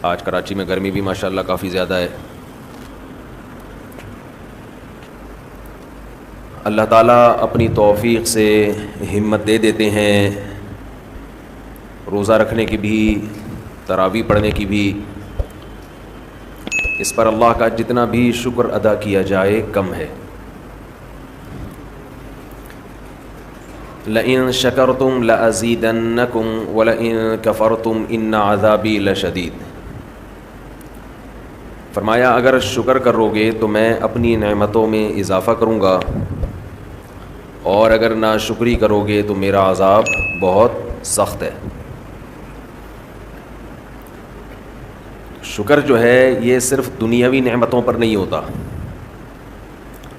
آج کراچی میں گرمی بھی ماشاءاللہ کافی زیادہ ہے. اللہ تعالیٰ اپنی توفیق سے ہمت دے دیتے ہیں روزہ رکھنے کی بھی, تراویح پڑھنے کی بھی. اس پر اللہ کا جتنا بھی شکر ادا کیا جائے کم ہے. لئن شکرتم لازیدنکم ولئن کفرتم ان عذابی لشدید. فرمایا اگر شکر کرو گے تو میں اپنی نعمتوں میں اضافہ کروں گا, اور اگر ناشکری کرو گے تو میرا عذاب بہت سخت ہے. شکر جو ہے یہ صرف دنیاوی نعمتوں پر نہیں ہوتا.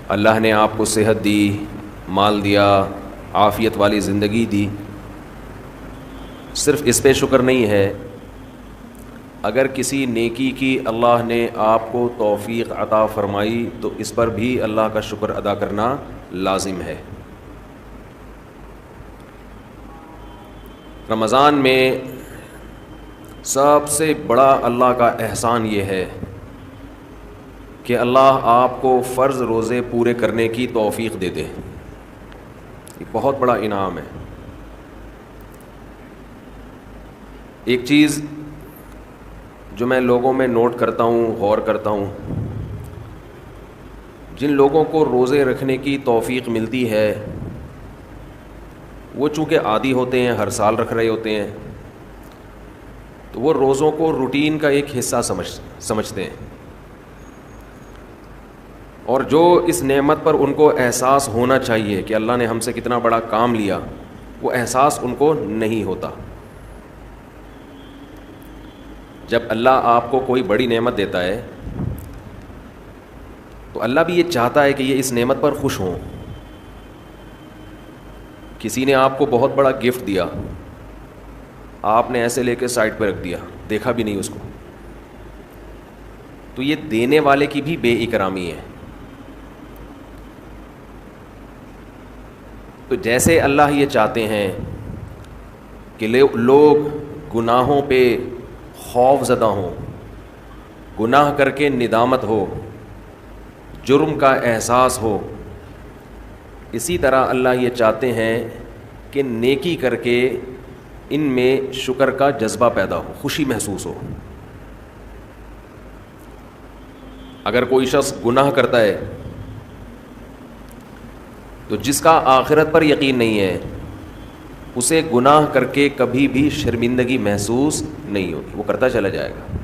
اللہ نے آپ کو صحت دی, مال دیا, عافیت والی زندگی دی, صرف اس پہ شکر نہیں ہے. اگر کسی نیکی کی اللہ نے آپ کو توفیق عطا فرمائی تو اس پر بھی اللہ کا شکر ادا کرنا لازم ہے. رمضان میں سب سے بڑا اللہ کا احسان یہ ہے کہ اللہ آپ کو فرض روزے پورے کرنے کی توفیق دے دے. یہ بہت بڑا انعام ہے. ایک چیز جو میں لوگوں میں نوٹ کرتا ہوں, غور کرتا ہوں, جن لوگوں کو روزے رکھنے کی توفیق ملتی ہے وہ چونکہ عادی ہوتے ہیں, ہر سال رکھ رہے ہوتے ہیں, تو وہ روزوں کو روٹین کا ایک حصہ سمجھتے ہیں. اور جو اس نعمت پر ان کو احساس ہونا چاہیے کہ اللہ نے ہم سے کتنا بڑا کام لیا, وہ احساس ان کو نہیں ہوتا. جب اللہ آپ کو کوئی بڑی نعمت دیتا ہے تو اللہ بھی یہ چاہتا ہے کہ یہ اس نعمت پر خوش ہوں. کسی نے آپ کو بہت بڑا گفٹ دیا, آپ نے ایسے لے کے سائڈ پہ رکھ دیا, دیکھا بھی نہیں اس کو, تو یہ دینے والے کی بھی بے اکرامی ہے. تو جیسے اللہ یہ چاہتے ہیں کہ لوگ گناہوں پہ خوف زدہ ہوں, گناہ کر کے ندامت ہو, جرم کا احساس ہو, اسی طرح اللہ یہ چاہتے ہیں کہ نیکی کر کے ان میں شکر کا جذبہ پیدا ہو, خوشی محسوس ہو. اگر کوئی شخص گناہ کرتا ہے تو جس کا آخرت پر یقین نہیں ہے اسے گناہ کر کے کبھی بھی شرمندگی محسوس نہیں ہوگی, وہ کرتا چلا جائے گا.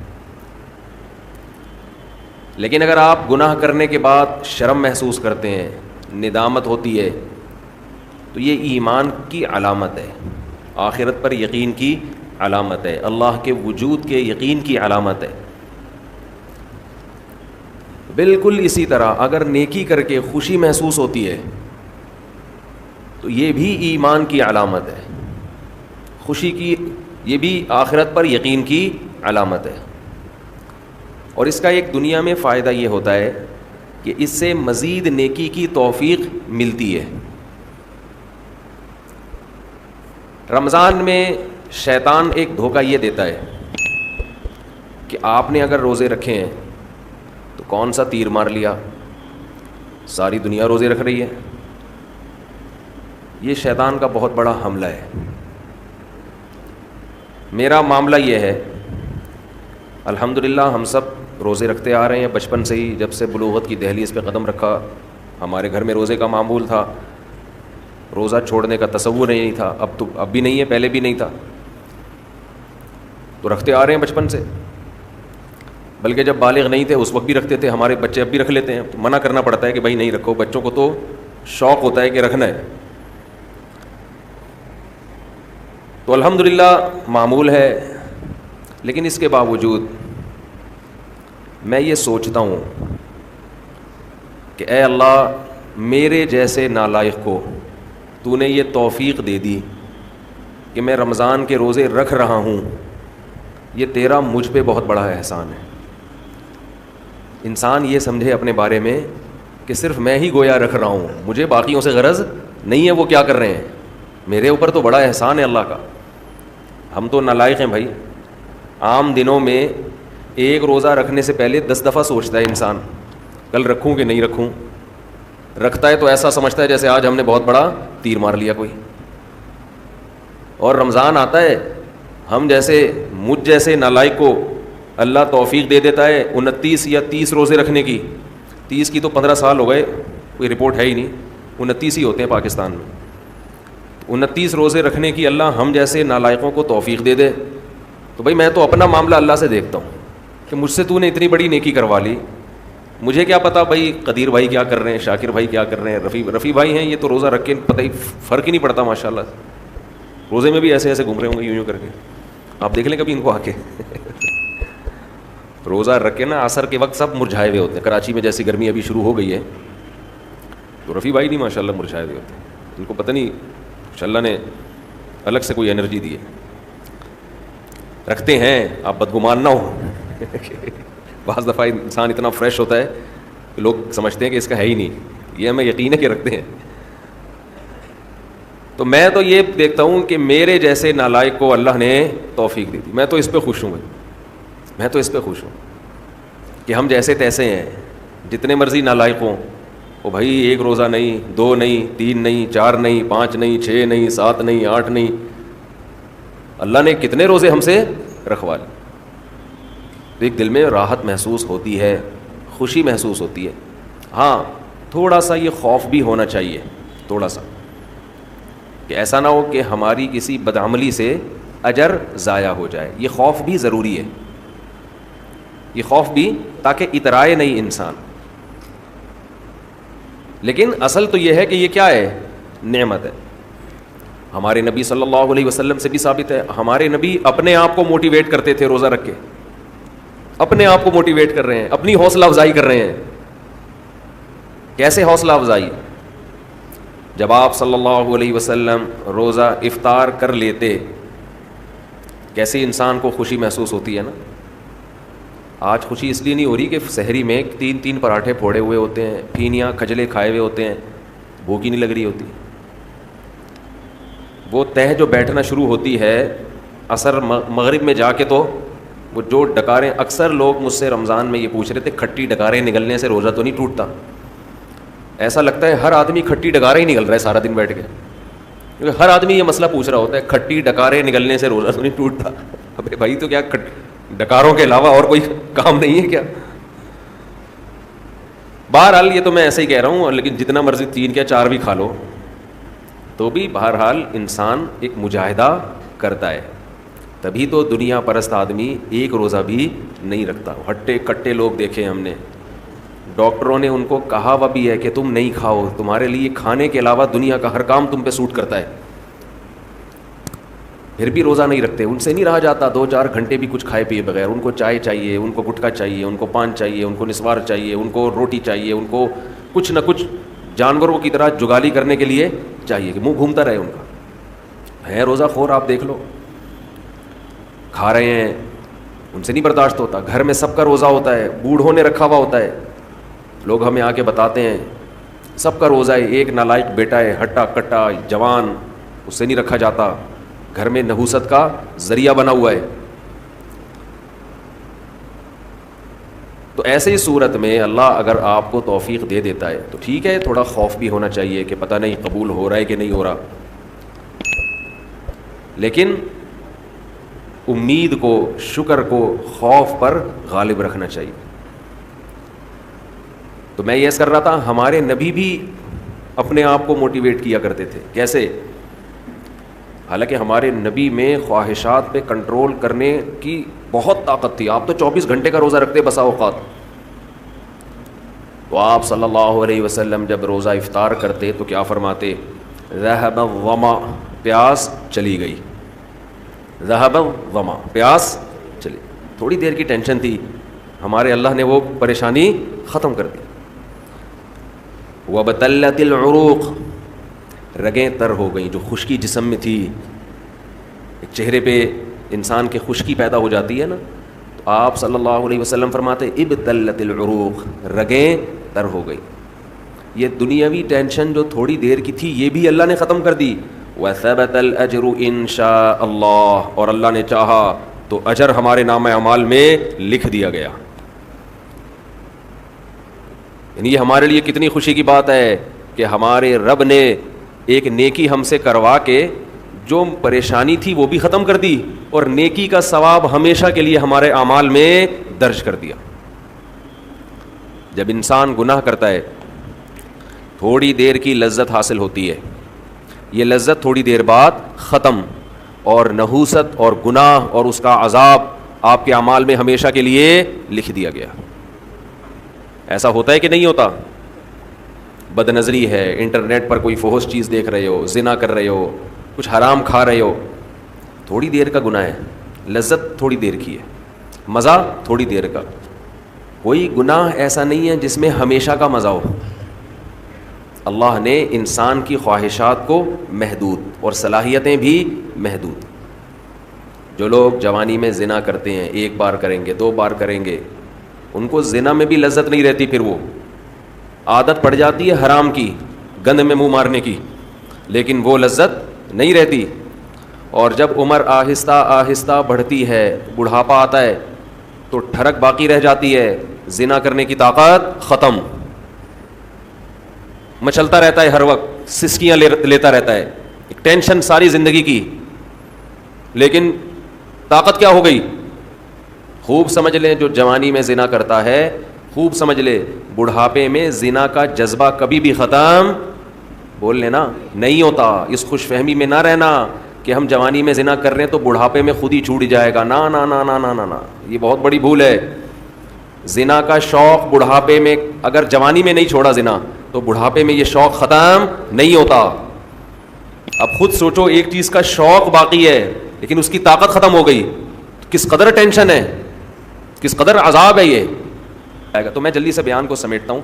لیکن اگر آپ گناہ کرنے کے بعد شرم محسوس کرتے ہیں, ندامت ہوتی ہے, تو یہ ایمان کی علامت ہے, آخرت پر یقین کی علامت ہے, اللہ کے وجود کے یقین کی علامت ہے. بالکل اسی طرح اگر نیکی کر کے خوشی محسوس ہوتی ہے تو یہ بھی ایمان کی علامت ہے, خوشی کی, یہ بھی آخرت پر یقین کی علامت ہے. اور اس کا ایک دنیا میں فائدہ یہ ہوتا ہے کہ اس سے مزید نیکی کی توفیق ملتی ہے. رمضان میں شیطان ایک دھوکہ یہ دیتا ہے کہ آپ نے اگر روزے رکھے ہیں تو کون سا تیر مار لیا, ساری دنیا روزے رکھ رہی ہے. یہ شیطان کا بہت بڑا حملہ ہے. میرا معاملہ یہ ہے, الحمدللہ ہم سب روزے رکھتے آ رہے ہیں بچپن سے ہی. جب سے بلوغت کی دہلیز پہ قدم رکھا ہمارے گھر میں روزے کا معمول تھا, روزہ چھوڑنے کا تصور نہیں تھا. اب بھی نہیں ہے, پہلے بھی نہیں تھا, تو رکھتے آ رہے ہیں بچپن سے. بلکہ جب بالغ نہیں تھے اس وقت بھی رکھتے تھے. ہمارے بچے اب بھی رکھ لیتے ہیں, تو منع کرنا پڑتا ہے کہ بھائی نہیں رکھو. بچوں کو تو شوق ہوتا ہے کہ رکھنا ہے. تو الحمدللہ معمول ہے. لیکن اس کے باوجود میں یہ سوچتا ہوں کہ اے اللہ, میرے جیسے نالائق کو تو نے یہ توفیق دے دی کہ میں رمضان کے روزے رکھ رہا ہوں. یہ تیرا مجھ پہ بہت بڑا احسان ہے. انسان یہ سمجھے اپنے بارے میں کہ صرف میں ہی گویا رکھ رہا ہوں, مجھے باقیوں سے غرض نہیں ہے وہ کیا کر رہے ہیں. میرے اوپر تو بڑا احسان ہے اللہ کا. ہم تو نالائق ہیں بھائی. عام دنوں میں ایک روزہ رکھنے سے پہلے 10 دفعہ سوچتا ہے انسان کل رکھوں کہ نہیں رکھوں. رکھتا ہے تو ایسا سمجھتا ہے جیسے آج ہم نے بہت بڑا تیر مار لیا کوئی. اور رمضان آتا ہے, ہم جیسے مجھ جیسے نالائق کو اللہ توفیق دے دیتا ہے 29 یا 30 روزے رکھنے کی. 30 کی تو 15 سال ہو گئے, کوئی رپورٹ ہے ہی نہیں, 29 ہی ہوتے ہیں پاکستان میں. 29 روزے رکھنے کی اللہ ہم جیسے نالائقوں کو توفیق دے دے تو بھائی میں تو اپنا معاملہ اللہ سے دیکھتا ہوں کہ مجھ سے تو نے اتنی بڑی نیکی کروا لی. مجھے کیا پتا بھائی قدیر بھائی کیا کر رہے ہیں, شاکر بھائی کیا کر رہے ہیں, رفیع بھائی ہیں, یہ تو روزہ رکھ کے پتہ ہی فرق ہی نہیں پڑتا ماشاء اللہ. روزے میں بھی ایسے ایسے گھوم رہے ہوں گے یوں کر کے, آپ دیکھ لیں کبھی ان کو آ کے. روزہ رکھ کے نا عصر کے وقت سب مرجھائے ہوئے ہوتے ہیں. کراچی میں جیسی گرمی ابھی شروع ہو گئی ہے تو رفیع بھائی نہیں ماشاء اللہ مرجھائے ہوئے ہوتے ہیں. ان کو پتہ نہیں کچھ اللہ نے الگ سے کوئی انرجی دی ہے. رکھتے ہیں, آپ بدگمان نہ ہو. بعض دفعہ انسان اتنا فریش ہوتا ہے کہ لوگ سمجھتے ہیں کہ اس کا ہے ہی نہیں, یہ ہمیں یقین ہے کہ رکھتے ہیں. تو میں تو یہ دیکھتا ہوں کہ میرے جیسے نالائق کو اللہ نے توفیق دی تھی. میں تو اس پہ خوش ہوں, میں تو اس پہ خوش ہوں کہ ہم جیسے تیسے ہیں, جتنے مرضی نالائق ہوں. او بھائی ایک روزہ نہیں, 2 نہیں, 3 نہیں, 4 نہیں, 5 نہیں, 6 نہیں, 7 نہیں, 8 نہیں, اللہ نے کتنے روزے ہم سے رکھوا لی. تو ایک دل میں راحت محسوس ہوتی ہے, خوشی محسوس ہوتی ہے. ہاں تھوڑا سا یہ خوف بھی ہونا چاہیے, تھوڑا سا, کہ ایسا نہ ہو کہ ہماری کسی بدعملی سے اجر ضائع ہو جائے. یہ خوف بھی ضروری ہے, یہ خوف بھی, تاکہ اترائے نہیں انسان. لیکن اصل تو یہ ہے کہ یہ کیا ہے, نعمت ہے. ہمارے نبی صلی اللہ علیہ وسلم سے بھی ثابت ہے, ہمارے نبی اپنے آپ کو موٹیویٹ کرتے تھے روزہ رکھ کے, اپنے آپ کو موٹیویٹ کر رہے ہیں, اپنی حوصلہ افزائی کر رہے ہیں. کیسے حوصلہ افزائی؟ جب آپ صلی اللہ علیہ وسلم روزہ افطار کر لیتے, کیسے انسان کو خوشی محسوس ہوتی ہے نا. آج خوشی اس لیے نہیں ہو رہی کہ سحری میں 3 پراٹھے پھوڑے ہوئے ہوتے ہیں, پھینیاں کھجلے کھائے ہوئے ہوتے ہیں, بھوک ہی نہیں لگ رہی ہوتی. وہ تہ جو بیٹھنا شروع ہوتی ہے عصر مغرب میں جا کے, تو وہ جو ڈکاریں, اکثر لوگ مجھ سے رمضان میں یہ پوچھ رہے تھے کھٹی ڈکاریں نگلنے سے روزہ تو نہیں ٹوٹتا؟ ایسا لگتا ہے ہر آدمی کھٹی ڈکاریں ہی نگل رہا ہے سارا دن بیٹھ کے, کیونکہ ہر آدمی یہ مسئلہ پوچھ رہا ہوتا ہے کھٹی ڈکاریں نگلنے سے روزہ تو نہیں ٹوٹتا. ابے بھائی تو کیا ڈکاروں کے علاوہ اور کوئی کام نہیں ہے کیا؟ بہرحال یہ تو میں ایسے ہی کہہ رہا ہوں, لیکن جتنا مرضی 3 یا 4 بھی کھا لو تو بھی بہرحال انسان ایک مجاہدہ کرتا ہے. تبھی تو دنیا پرست آدمی ایک روزہ بھی نہیں رکھتا. ہٹے کٹے لوگ دیکھے ہم نے, ڈاکٹروں نے ان کو کہا ہوا بھی ہے کہ تم نہیں کھاؤ, تمہارے لیے کھانے کے علاوہ دنیا کا ہر کام تم پہ سوٹ کرتا ہے, پھر بھی روزہ نہیں رکھتے. ان سے نہیں رہا جاتا 2-4 گھنٹے بھی کچھ کھائے پیے بغیر. ان کو چائے چاہیے, ان کو گٹکا چاہیے, ان کو پان چاہیے, ان کو نسوار چاہیے, ان کو روٹی چاہیے, ان کو کچھ نہ کچھ جانوروں کی طرح جگالی کرنے کے لیے چاہیے کہ منہ گھومتا رہے ان کا. ہے روزہ خور, آپ دیکھ لو, کھا رہے ہیں, ان سے نہیں برداشت ہوتا. گھر میں سب کا روزہ ہوتا ہے, بوڑھوں نے رکھا ہوا ہوتا ہے. لوگ ہمیں آ کے بتاتے ہیں سب کا روزہ ہے, ایک نالائق بیٹا ہے ہٹا کٹا جوان, اس سے نہیں رکھا جاتا, گھر میں نحوست کا ذریعہ بنا ہوا ہے. تو ایسے ہی صورت میں اللہ اگر آپ کو توفیق دے دیتا ہے تو ٹھیک ہے, تھوڑا خوف بھی ہونا چاہیے کہ پتہ نہیں قبول ہو رہا ہے کہ نہیں ہو رہا, لیکن امید کو, شکر کو خوف پر غالب رکھنا چاہیے. تو میں یہ کر رہا تھا, ہمارے نبی بھی اپنے آپ کو موٹیویٹ کیا کرتے تھے. کیسے؟ حالانکہ ہمارے نبی میں خواہشات پہ کنٹرول کرنے کی بہت طاقت تھی. آپ تو 24 گھنٹے کا روزہ رکھتے بسا اوقات. تو آپ صلی اللہ علیہ وسلم جب روزہ افطار کرتے تو کیا فرماتے؟ ذهب الظما, پیاس چلی گئی. ذهب الظما, پیاس چلی. تھوڑی دیر کی ٹینشن تھی, ہمارے اللہ نے وہ پریشانی ختم کر دی. وبتلت العروق, رگیں تر ہو گئیں. جو خشکی جسم میں تھی, ایک چہرے پہ انسان کے خشکی پیدا ہو جاتی ہے نا, تو آپ صلی اللہ علیہ وسلم فرماتے ابتلت العروق, رگیں تر ہو گئی. یہ دنیاوی ٹینشن جو تھوڑی دیر کی تھی یہ بھی اللہ نے ختم کر دی. وثبت الاجر ان شاء اللہ, اور اللہ نے چاہا تو اجر ہمارے نامہ اعمال میں لکھ دیا گیا. یعنی یہ ہمارے لیے کتنی خوشی کی بات ہے کہ ہمارے رب نے ایک نیکی ہم سے کروا کے جو پریشانی تھی وہ بھی ختم کر دی اور نیکی کا ثواب ہمیشہ کے لیے ہمارے اعمال میں درج کر دیا. جب انسان گناہ کرتا ہے تھوڑی دیر کی لذت حاصل ہوتی ہے, یہ لذت تھوڑی دیر بعد ختم, اور نحوست اور گناہ اور اس کا عذاب آپ کے اعمال میں ہمیشہ کے لیے لکھ دیا گیا. ایسا ہوتا ہے کہ نہیں ہوتا؟ بد نظری ہے, انٹرنیٹ پر کوئی فحش چیز دیکھ رہے ہو, زنا کر رہے ہو, کچھ حرام کھا رہے ہو, تھوڑی دیر کا گناہ ہے, لذت تھوڑی دیر کی ہے, مزہ تھوڑی دیر کا. کوئی گناہ ایسا نہیں ہے جس میں ہمیشہ کا مزہ ہو. اللہ نے انسان کی خواہشات کو محدود اور صلاحیتیں بھی محدود. جو لوگ جوانی میں زنا کرتے ہیں, ایک بار کریں گے, 2 بار کریں گے, ان کو زنا میں بھی لذت نہیں رہتی, پھر وہ عادت پڑ جاتی ہے حرام کی, گند میں منہ مارنے کی, لیکن وہ لذت نہیں رہتی. اور جب عمر آہستہ آہستہ بڑھتی ہے, بڑھاپا آتا ہے, تو ٹھڑک باقی رہ جاتی ہے, زنا کرنے کی طاقت ختم, مچلتا رہتا ہے ہر وقت, سسکیاں لیتا رہتا ہے, ایک ٹینشن ساری زندگی کی, لیکن طاقت کیا ہو گئی؟ خوب سمجھ لیں, جو جوانی میں زنا کرتا ہے خوب سمجھ لے, بڑھاپے میں زنا کا جذبہ کبھی بھی ختم بول لینا نہیں ہوتا. اس خوش فہمی میں نہ رہنا کہ ہم جوانی میں زنا کر رہے ہیں تو بڑھاپے میں خود ہی چھوٹ جائے گا. نا نا نا نا نا نا نا, یہ بہت بڑی بھول ہے. زنا کا شوق بڑھاپے میں, اگر جوانی میں نہیں چھوڑا زنا تو بڑھاپے میں یہ شوق ختم نہیں ہوتا. اب خود سوچو, ایک چیز کا شوق باقی ہے لیکن اس کی طاقت ختم ہو گئی, کس قدر ٹینشن ہے, کس قدر عذاب ہے یہ. تو میں جلدی سے بیان کو سمیٹتا ہوں.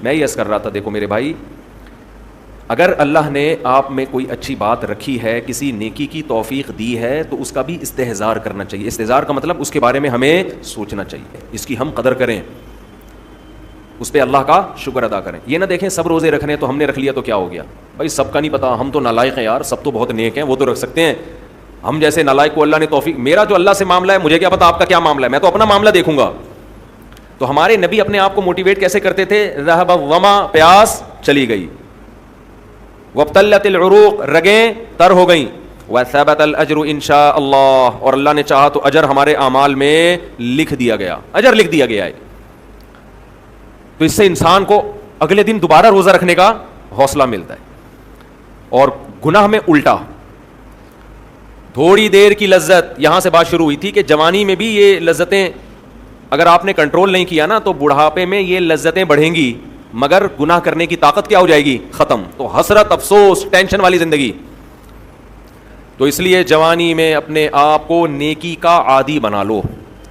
میں یہ عرض کر رہا تھا, دیکھو میرے بھائی, اگر اللہ نے آپ میں کوئی اچھی بات رکھی ہے, کسی نیکی کی توفیق دی ہے, تو اس کا بھی استحضار کرنا چاہیے. استحضار کا مطلب اس کے بارے میں ہمیں سوچنا چاہیے, اس کی ہم قدر کریں, اس پہ اللہ کا شکر ادا کریں. یہ نہ دیکھیں سب روزے رکھنے تو ہم نے رکھ لیا تو کیا ہو گیا, بھائی سب کا نہیں پتا, ہم تو نالائق ہیں یار, سب تو بہت نیک ہیں, وہ تو رکھ سکتے ہیں, ہم جیسے نالائق کو اللہ نے توفیق. میرا جو اللہ سے معاملہ ہے, مجھے کیا پتا آپ کا کیا معاملہ ہے, میں تو اپنا معاملہ دیکھوں گا. تو ہمارے نبی اپنے آپ کو موٹیویٹ کیسے کرتے تھے؟ ذهب الظما, پیاس چلی گئی, وابتلت العروق, رگیں تر ہو گئیں, وثبت الاجر ان شاء اللہ, اور اللہ نے چاہا تو اجر ہمارے اعمال میں لکھ دیا گیا, اجر لکھ دیا گیا ہے. تو اس سے انسان کو اگلے دن دوبارہ روزہ رکھنے کا حوصلہ ملتا ہے. اور گناہ میں الٹا, تھوڑی دیر کی لذت, یہاں سے بات شروع ہوئی تھی کہ جوانی میں بھی یہ لذتیں اگر آپ نے کنٹرول نہیں کیا نا تو بڑھاپے میں یہ لذتیں بڑھیں گی, مگر گناہ کرنے کی طاقت کیا ہو جائے گی؟ ختم. تو حسرت, افسوس, ٹینشن والی زندگی. تو اس لیے جوانی میں اپنے آپ کو نیکی کا عادی بنا لو,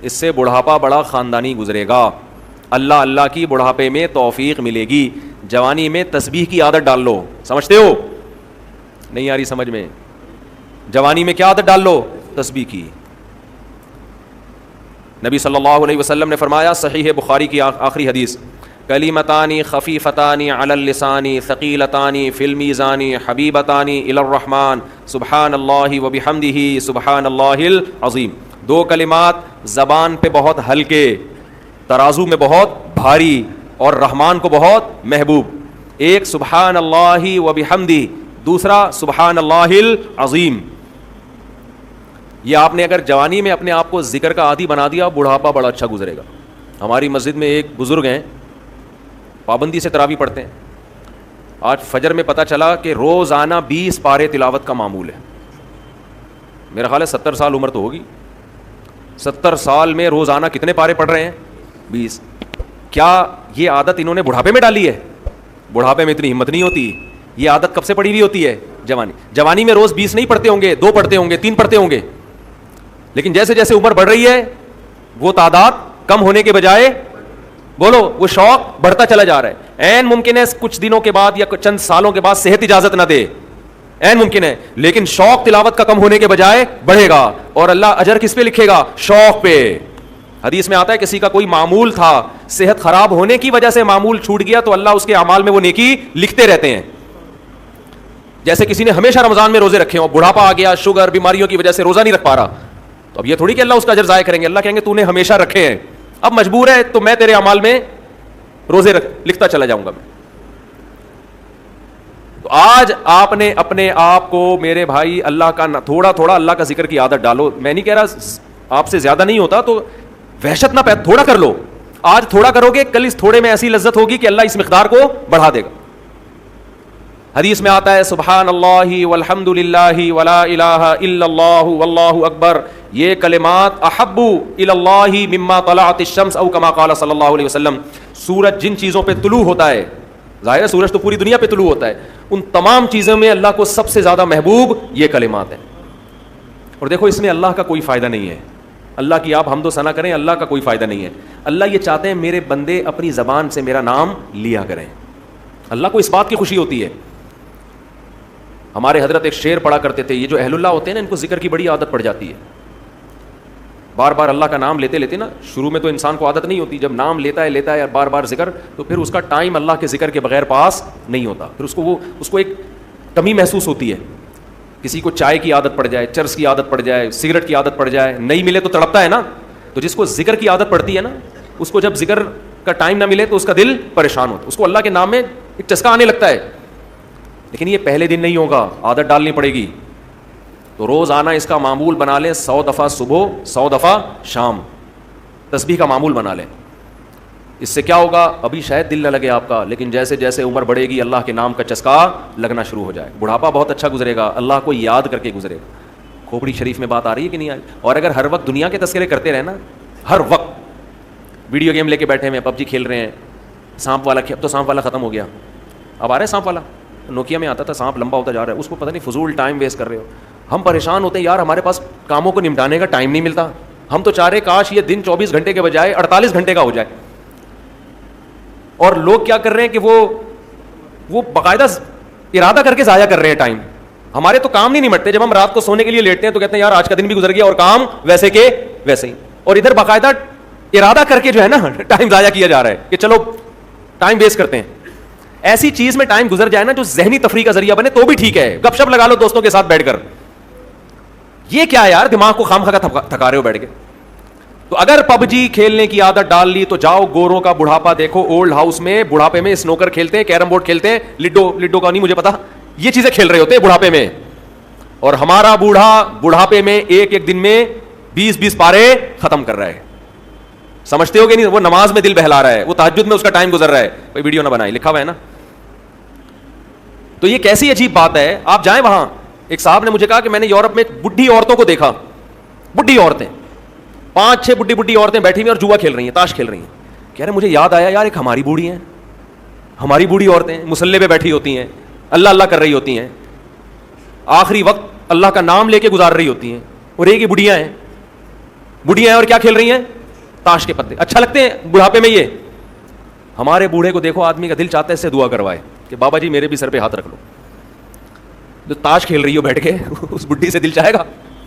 اس سے بڑھاپا بڑا خاندانی گزرے گا. اللہ اللہ کی بڑھاپے میں توفیق ملے گی. جوانی میں تسبیح کی عادت ڈال لو, سمجھتے ہو؟ نہیں آ رہی سمجھ میں؟ جوانی میں کیا عادت ڈال لو؟ تسبیح کی. نبی صلی اللہ علیہ وسلم نے فرمایا, صحیح بخاری کی آخری حدیث, کلیمتانی خفیفتانی علی اللسانی ثقیلتانی فی المیزان حبیبتانی الی الرحمن سبحان اللہ وبحمدہ سبحان اللہ العظیم. 2 کلمات زبان پہ بہت ہلکے, ترازو میں بہت بھاری, اور رحمان کو بہت محبوب. ایک سبحان اللہ وبحمدہ, دوسرا سبحان اللہ العظیم. یہ آپ نے اگر جوانی میں اپنے آپ کو ذکر کا عادی بنا دیا, بڑھاپا بڑا اچھا گزرے گا. ہماری مسجد میں ایک بزرگ ہیں, پابندی سے تراویح پڑھتے ہیں. آج فجر میں پتہ چلا کہ روزانہ 20 پارے تلاوت کا معمول ہے. میرا خیال ہے 70 سال عمر تو ہوگی, 70 سال میں روزانہ کتنے پارے پڑھ رہے ہیں؟ 20. کیا یہ عادت انہوں نے بڑھاپے میں ڈالی ہے؟ بڑھاپے میں اتنی ہمت نہیں ہوتی. یہ عادت کب سے پڑی ہوئی ہوتی ہے؟ جوانی میں روز 20 نہیں پڑھتے ہوں گے, 2 پڑھتے ہوں گے, 3 پڑھتے ہوں گے, لیکن جیسے جیسے عمر بڑھ رہی ہے وہ تعداد کم ہونے کے بجائے, بولو, وہ شوق بڑھتا چلا جا رہا ہے. عین ممکن ہے کچھ دنوں کے بعد یا چند سالوں کے بعد صحت اجازت نہ دے, عین ممکن ہے, لیکن شوق تلاوت کا کم ہونے کے بجائے بڑھے گا, اور اللہ اجر کس پہ لکھے گا؟ شوق پہ. حدیث میں آتا ہے کسی کا کوئی معمول تھا, صحت خراب ہونے کی وجہ سے معمول چھوٹ گیا تو اللہ اس کے اعمال میں وہ نیکی لکھتے رہتے ہیں. جیسے کسی نے ہمیشہ رمضان میں روزے رکھے ہوں, بڑھاپا آ گیا, شوگر, بیماریوں کی وجہ سے روزہ نہیں رکھ پا رہا, تو اب یہ تھوڑی کہ اللہ اس کا اجر ضائع کریں گے, اللہ کہیں گے تو نے ہمیشہ رکھے ہیں, اب مجبور ہے تو میں تیرے اعمال میں روزے لکھتا چلا جاؤں گا میں. تو آج آپ نے اپنے آپ کو میرے بھائی اللہ کا تھوڑا تھوڑا اللہ کا ذکر کی عادت ڈالو. میں نہیں کہہ رہا آپ سے زیادہ نہیں ہوتا تو وحشت نہ پیدا, تھوڑا کر لو. آج تھوڑا کرو گے, کل اس تھوڑے میں ایسی لذت ہوگی کہ اللہ اس مقدار کو بڑھا دے گا. حدیث میں آتا ہے سبحان اللہ والحمد للہ ولا الہ الا اللہ واللہ اکبر, یہ کلمات احب الی اللہ مما طلعت الشمس او کما قال صلی اللہ علیہ وسلم. سورج جن چیزوں پہ طلوع ہوتا ہے, ظاہر ہے سورج تو پوری دنیا پہ طلوع ہوتا ہے, ان تمام چیزوں میں اللہ کو سب سے زیادہ محبوب یہ کلمات ہیں. اور دیکھو اس میں اللہ کا کوئی فائدہ نہیں ہے, اللہ کی آپ حمد و ثنا کریں, اللہ کا کوئی فائدہ نہیں ہے. اللہ یہ چاہتے ہیں میرے بندے اپنی زبان سے میرا نام لیا کریں. اللہ کو اس بات کی خوشی ہوتی ہے. ہمارے حضرت ایک شعر پڑھا کرتے تھے, یہ جو اہل اللہ ہوتے ہیں نا ان کو ذکر کی بڑی عادت پڑ جاتی ہے. بار بار اللہ کا نام لیتے لیتے نا, شروع میں تو انسان کو عادت نہیں ہوتی, جب نام لیتا ہے بار بار ذکر, تو پھر اس کا ٹائم اللہ کے ذکر کے بغیر پاس نہیں ہوتا. پھر اس کو ایک کمی محسوس ہوتی ہے. کسی کو چائے کی عادت پڑ جائے, چرس کی عادت پڑ جائے, سگریٹ کی عادت پڑ جائے, نہیں ملے تو تڑپتا ہے نا. تو جس کو ذکر کی عادت پڑتی ہے نا, اس کو جب ذکر کا ٹائم نہ ملے تو اس کا دل پریشان ہوتا ہے, اس کو اللہ کے نام میں ایک چسکا آنے لگتا ہے. لیکن یہ پہلے دن نہیں ہوگا, عادت ڈالنی پڑے گی. تو روز آنا اس کا معمول بنا لیں, 100 دفعہ صبح 100 دفعہ شام تسبیح کا معمول بنا لیں. اس سے کیا ہوگا, ابھی شاید دل نہ لگے آپ کا, لیکن جیسے جیسے عمر بڑھے گی اللہ کے نام کا چسکا لگنا شروع ہو جائے. بڑھاپا بہت اچھا گزرے گا, اللہ کو یاد کر کے گزرے گا. کھوپڑی شریف میں بات آ رہی ہے کہ نہیں آ رہی؟ اور اگر ہر وقت دنیا کے تذکرے کرتے رہے نا, ہر وقت ویڈیو گیم لے کے بیٹھے ہیں, پب جی کھیل رہے ہیں, سانپ والا, اب تو سانپ والا ختم ہو گیا, اب آ رہا ہے سانپ والا. نوکیا میں آتا تھا, سانپ لمبا ہوتا جا رہا ہے, اس کو پتہ نہیں فضول ٹائم ویسٹ کر رہے ہو. ہم پریشان ہوتے ہیں یار, ہمارے پاس کاموں کو نمٹانے کا ٹائم نہیں ملتا. ہم تو چاہ رہے کاش یہ دن 24 گھنٹے کے بجائے 48 گھنٹے کا ہو جائے. اور لوگ کیا کر رہے ہیں کہ وہ باقاعدہ ارادہ کر کے ضائع کر رہے ہیں ٹائم. ہمارے تو کام نہیں نمٹتے, جب ہم رات کو سونے کے لیے لیٹتے ہیں تو کہتے ہیں یار آج کا دن بھی گزر گیا اور کام ویسے کے ویسے ہی. اور ادھر باقاعدہ ارادہ کر کے جو ہے نا ٹائم ضائع کیا جا رہا ہے کہ چلو ٹائم ویسٹ کرتے ہیں. ایسی چیز میں ٹائم گزر جائے نا جو ذہنی تفریح کا ذریعہ بنے تو بھی ٹھیک ہے, گپ شپ لگا لو دوستوں کے ساتھ بیٹھ کر. یہ کیا ہے یار, دماغ کو خام خواہ تھکا رہے ہو بیٹھ کے. تو اگر پب جی کھیلنے کی عادت ڈال لی تو جاؤ گوروں کا بڑھاپا دیکھو, اولڈ ہاؤس میں بڑھاپے میں سنوکر کھیلتے ہیں, کیرم بورڈ کھیلتے ہیں, لڈو کا نہیں مجھے پتا, یہ چیزیں کھیل رہے ہوتے ہیں بڑھاپے میں. اور ہمارا بوڑھا بڑھاپے میں ایک دن میں 20 پارے ختم کر رہا ہے. سمجھتے ہو کہ نہیں, وہ نماز میں دل بہلا رہا ہے, وہ تہجد میں اس کا ٹائم گزر رہا ہے. کوئی ویڈیو نہ بنائی, لکھا ہوا ہے نا. تو یہ کیسی عجیب بات ہے. آپ جائیں وہاں, ایک صاحب نے مجھے کہا کہ میں نے یورپ میں بڈھی عورتوں کو دیکھا, بڈھی عورتیں 5-6 بڈھی عورتیں بیٹھی ہوئی اور جوا کھیل رہی ہیں, تاش کھیل رہی ہیں. کہہ رہے مجھے یاد آیا یار, ایک ہماری بوڑھی ہیں, ہماری بوڑھی عورتیں مصلے پہ بیٹھی ہوتی ہیں, اللہ اللہ کر رہی ہوتی ہیں, آخری وقت اللہ کا نام لے کے گزار رہی ہوتی ہیں. اور ایک ہی بڑھیاں ہیں اور کیا کھیل رہی ہیں, تاش کے پتے. اچھا لگتے ہیں بڑھاپے میں یہ. ہمارے بوڑھے کو دیکھو, آدمی کا دل چاہتا ہے اس سے دعا کروائے کہ بابا جی میرے بھی سر پہ ہاتھ رکھ لو. جو تاش کھیل رہی ہو بیٹھ کے اس بڈھی سے دل چاہے گا؟